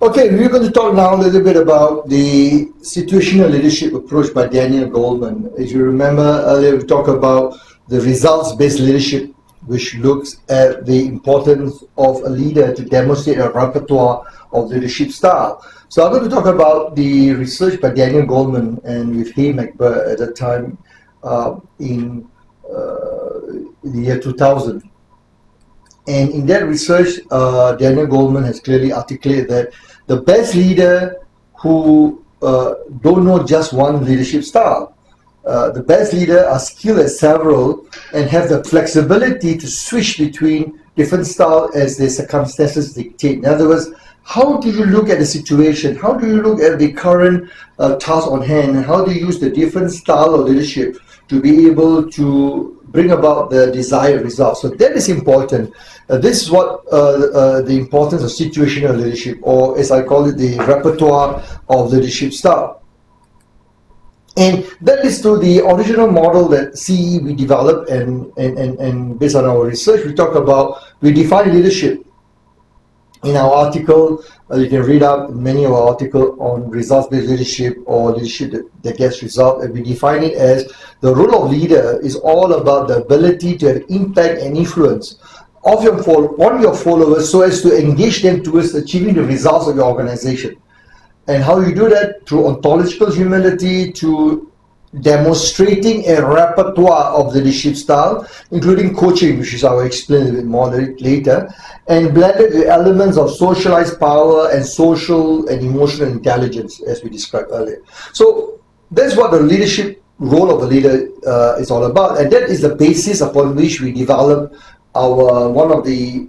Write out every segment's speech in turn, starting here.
Okay, we're going to talk now a little bit about the situational leadership approach by Daniel Goleman. As you remember earlier, we talked about the results-based leadership, which looks at the importance of a leader to demonstrate a repertoire of leadership style. So I'm going to talk about the research by Daniel Goleman and with 𝐕𝐈𝐃𝐄𝐒 at the time in the year 2000. And in that research, Daniel Goleman has clearly articulated that the best leader who don't know just one leadership style. The best leader are skilled at several and have the flexibility to switch between different styles as their circumstances dictate. In other words, how do you look at the situation? How do you look at the current task on hand? And how do you use the different style of leadership to be able to bring about the desired results? So that is important. This is what the importance of situational leadership, or as I call it, the repertoire of leadership style. And that is to the original model that CE we developed, and based on our research, we define leadership. In our article, you can read up many of our articles on results-based leadership or leadership that gets results, and we define it as the role of leader is all about the ability to have impact and influence on your followers so as to engage them towards achieving the results of your organization. And how you do that? Through ontological humility, to demonstrating a repertoire of leadership style, including coaching, which I will explain a little bit more later, and blended with elements of socialized power and social and emotional intelligence, as we described earlier. So that's what the leadership role of a leader is all about, and that is the basis upon which we develop one of the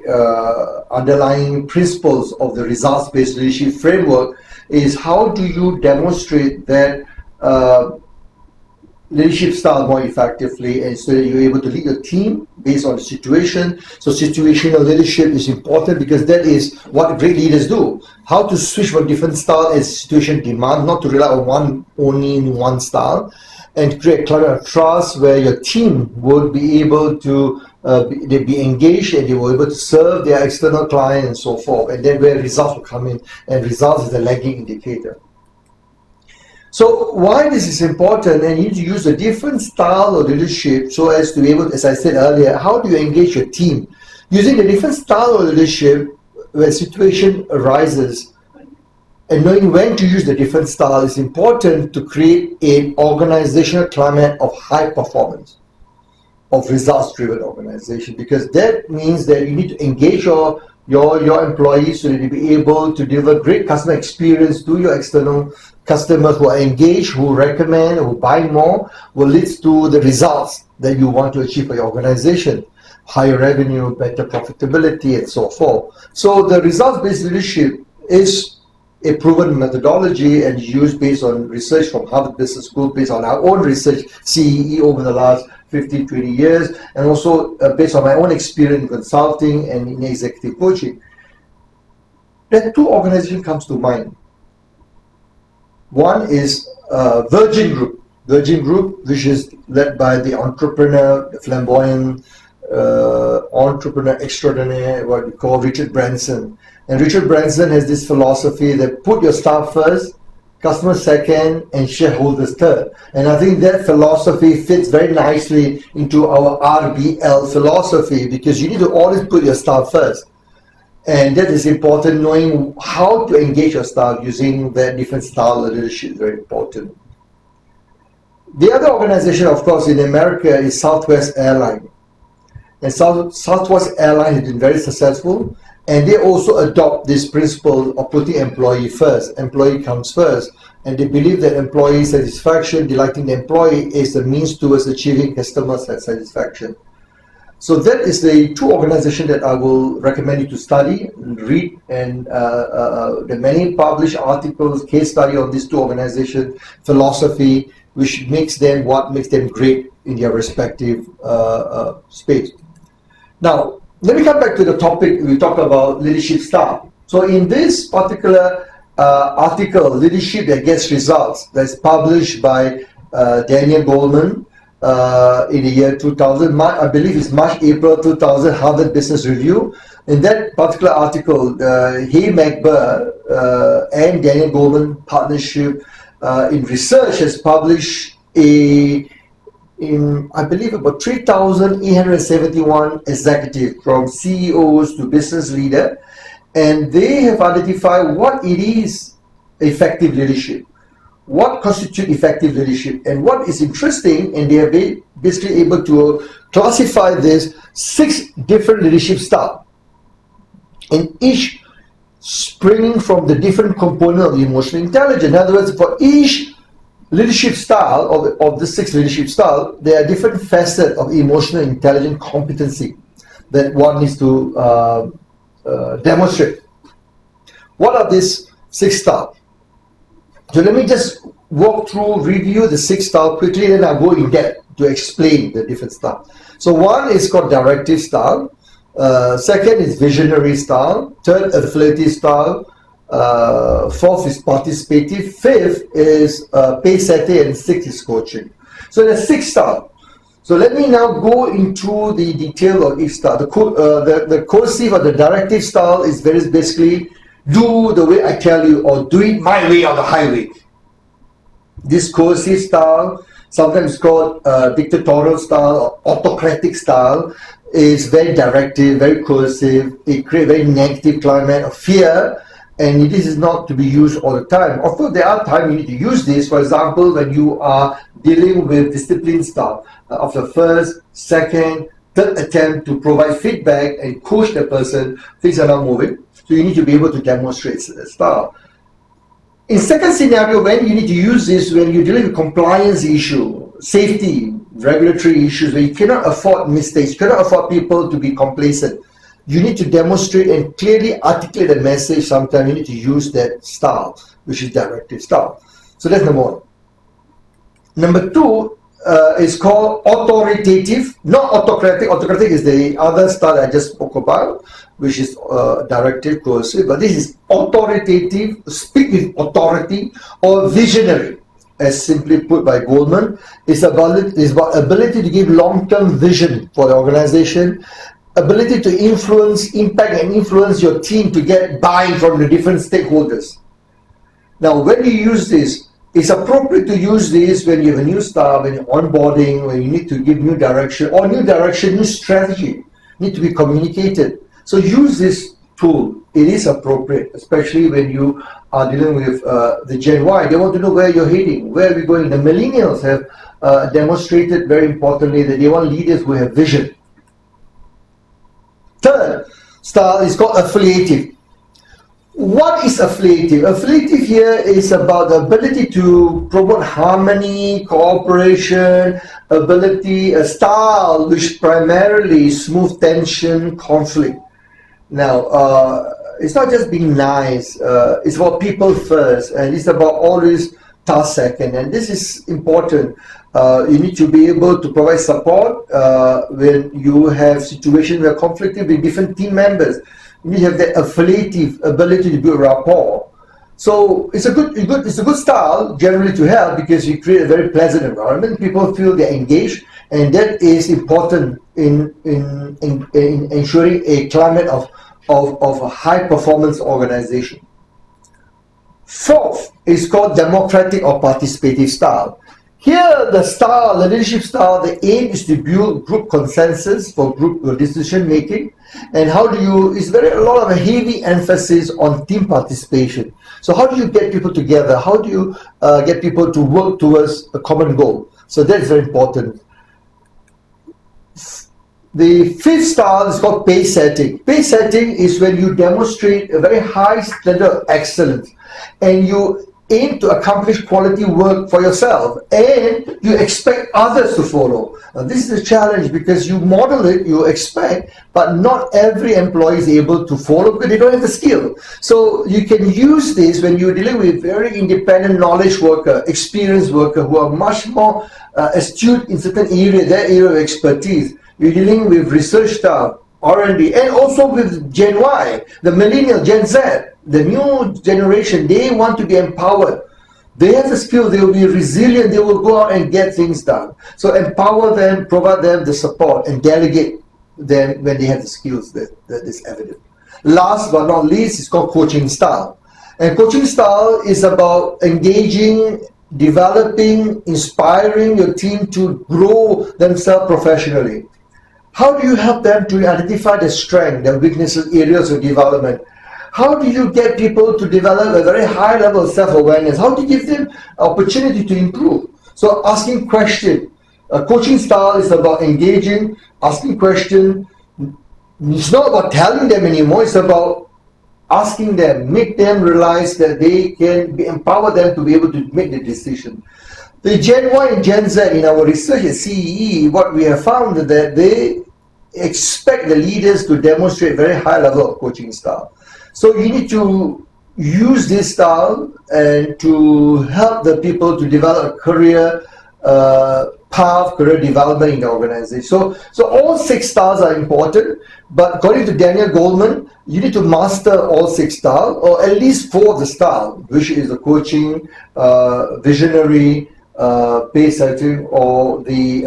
underlying principles of the results-based leadership framework is how do you demonstrate that leadership style more effectively, and so that you're able to lead your team based on the situation. So situational leadership is important because that is what great leaders do. How to switch from different style as situation demand, not to rely on only one style, and create a climate of trust where your team would be able to they'd be engaged and they were able to serve their external client and so forth, and then where results will come in, and results is the lagging indicator. So why this is important, and you need to use a different style of leadership so as to be able to, as I said earlier, how do you engage your team? Using a different style of leadership where situation arises and knowing when to use the different style is important to create an organizational climate of high performance, of results-driven organization, because that means that you need to engage your employees so that they'll be able to deliver great customer experience to your external customers who are engaged, who recommend, who buy more, will lead to the results that you want to achieve for your organization. Higher revenue, better profitability, and so forth. So the results-based leadership is a proven methodology and used based on research from Harvard Business School, based on our own research, CEE, over the last 15, 20 years, and also based on my own experience in consulting and in executive coaching. There are two organizations comes to mind. One is Virgin Group, which is led by the entrepreneur, the flamboyant entrepreneur extraordinaire, what we call Richard Branson. And Richard Branson has this philosophy that put your staff first, customer second, and shareholders third. And I think that philosophy fits very nicely into our RBL philosophy, because you need to always put your staff first. And that is important. Knowing how to engage your staff using that different style of leadership is very important. The other organization, of course, in America is Southwest Airlines. And Southwest Airlines has been very successful, and they also adopt this principle of putting employee first. Employee comes first, and they believe that employee satisfaction, delighting the employee, is the means towards achieving customer satisfaction. So that is the two organizations that I will recommend you to study, read, and the many published articles, case study on these two organizations, philosophy, which makes them what makes them great in their respective space. Now, let me come back to the topic. We talk about leadership style. So in this particular article, Leadership That Gets Results, that's published by Daniel Goleman in the year 2000, I believe it's March-April 2000, Harvard Business Review. In that particular article, 𝐕𝐈𝐃𝐄𝐒 and Daniel Goleman partnership in research has published I believe about 3,871 executives from CEOs to business leader, and they have identified what it is effective leadership, what constitutes effective leadership, and what is interesting, and they are basically able to classify this 6 different leadership styles, and each springing from the different component of emotional intelligence. In other words, for each leadership style of the 6 leadership styles, there are different facets of emotional intelligence competency that one needs to demonstrate. What are these 6 styles? So let me just walk through, review the 6 styles quickly, then I'll go in depth to explain the different styles. So one is called directive style. Second is visionary style. Third, affiliative style. Fourth is participative. Fifth is pace setting, and sixth is coaching. So there's 6 styles. So let me now go into the detail of each style. The cohesive or the directive style is basically do the way I tell you, or do it my way or the highway. This cohesive style, sometimes called dictatorial style or autocratic style, is very directive, very coercive. It creates a very negative climate of fear, and this is not to be used all the time. Of course, there are times you need to use this. For example, when you are dealing with discipline style, after first, second, third attempt to provide feedback and coach the person, things are not moving. So you need to be able to demonstrate the style. In second scenario, when you need to use this, when you're dealing with compliance issue, safety, regulatory issues, where you cannot afford mistakes, you cannot afford people to be complacent, you need to demonstrate and clearly articulate a message. Sometimes you need to use that style, which is directive style. So that's number 1. Number 2 is called authoritative, not autocratic. Autocratic is the other style I just spoke about, which is directive, coercive, but this is authoritative, speak with authority, or visionary, as simply put by Goleman. It's about ability to give long-term vision for the organization, ability to impact and influence your team to get buy-in from the different stakeholders. Now, when you use this, it's appropriate to use this when you have a new staff, when you're onboarding, when you need to give new direction, new strategy need to be communicated. So use this tool. It is appropriate, especially when you are dealing with the Gen Y. They want to know where you're heading, where are we going. The millennials have demonstrated very importantly that they want leaders who have vision. Third style is called affiliative. What is affiliative? Affiliative here is about the ability to promote harmony, cooperation, a style which primarily smooth tension, conflict. Now, it's not just being nice, it's about people first, and it's about always task second, and this is important. You need to be able to provide support when you have situations where conflicting with different team members. You need to have that affiliative ability to build rapport. So it's a good style generally to have, because you create a very pleasant environment. People feel they're engaged, and that is important in ensuring a climate of a high performance organization. Fourth is called democratic or participative style. Here, the leadership style, the aim is to build group consensus for group decision making, and it's a lot of a heavy emphasis on team participation. So how do you get people together? How do you get people to work towards a common goal? So that's very important. The fifth style is called pace setting. Pace setting is when you demonstrate a very high standard of excellence, and you aim to accomplish quality work for yourself, and you expect others to follow. Now, this is a challenge, because you model it, you expect, but not every employee is able to follow because they don't have the skill. So you can use this when you're dealing with very independent knowledge worker, experienced worker who are much more astute in certain areas, their area of expertise. You're dealing with research staff, R&D, and also with Gen Y, the millennial, Gen Z, the new generation. They want to be empowered. They have the skill, they will be resilient, they will go out and get things done. So empower them, provide them the support, and delegate them when they have the skills that is evident. Last but not least, it's called coaching style. And coaching style is about engaging, developing, inspiring your team to grow themselves professionally. How do you help them to identify their strengths, their weaknesses, areas of development? How do you get people to develop a very high level of self-awareness? How do you give them opportunity to improve? So asking questions. Coaching style is about engaging, asking questions. It's not about telling them anymore, it's about asking them, make them realize that they can empower them to be able to make the decision. The Gen Y and Gen Z in our research at CEE, what we have found is that they expect the leaders to demonstrate very high level of coaching style. So you need to use this style and to help the people to develop a career path, career development in the organization. So all 6 styles are important, but according to Daniel Goleman, you need to master all 6 styles, or at least 4 of the styles, which is the coaching, visionary, pace setting, or the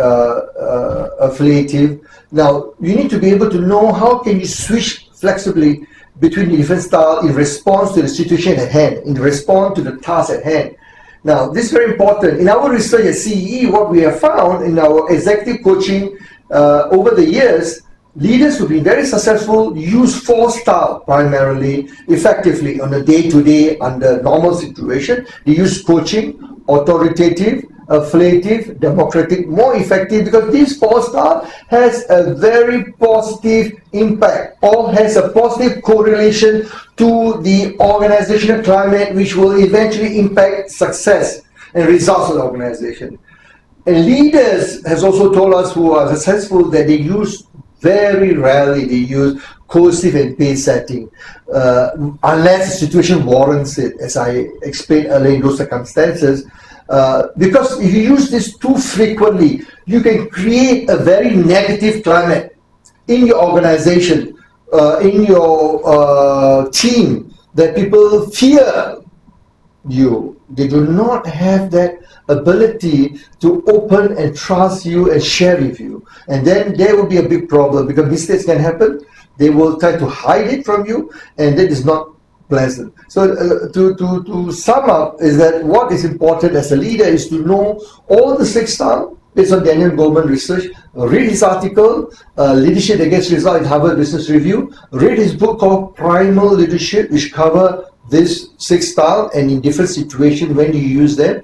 affiliative. Now, you need to be able to know how can you switch flexibly between the different styles in response to the situation at hand, in response to the task at hand. Now, this is very important. In our research at CEE, what we have found in our executive coaching over the years, leaders who've been very successful use 4 styles primarily, effectively on a day-to-day under normal situation. They use coaching, authoritative, affiliative, democratic, more effective, because these 4 styles has a very positive impact or has a positive correlation to the organizational climate, which will eventually impact success and results of the organization. And leaders has also told us who are successful that they use, very rarely they use coercive and pace setting, unless the situation warrants it, as I explained earlier in those circumstances. Because if you use this too frequently, you can create a very negative climate in your organization, in your team, that people fear you. They do not have that ability to open and trust you and share with you. And then there will be a big problem, because mistakes can happen. They will try to hide it from you, and that is not pleasant. So to sum up is that what is important as a leader is to know all the 6 styles based on Daniel Goleman research. Read his article, Leadership That Gets Results in Harvard Business Review. Read his book called Primal Leadership, which cover this 6 styles and in different situations when you use them.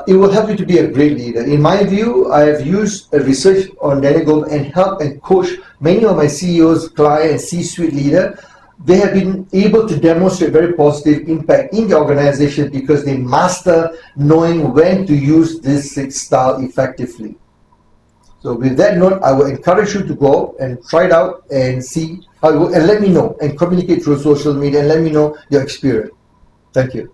It will help you to be a great leader. In my view, I have used a research on Daniel Goleman and helped and coached many of my CEOs, clients, and C-suite leaders. They have been able to demonstrate very positive impact in the organization because they master knowing when to use this 6 style effectively. So with that note, I will encourage you to go and try it out and see how it works, and let me know, and communicate through social media and let me know your experience. Thank you.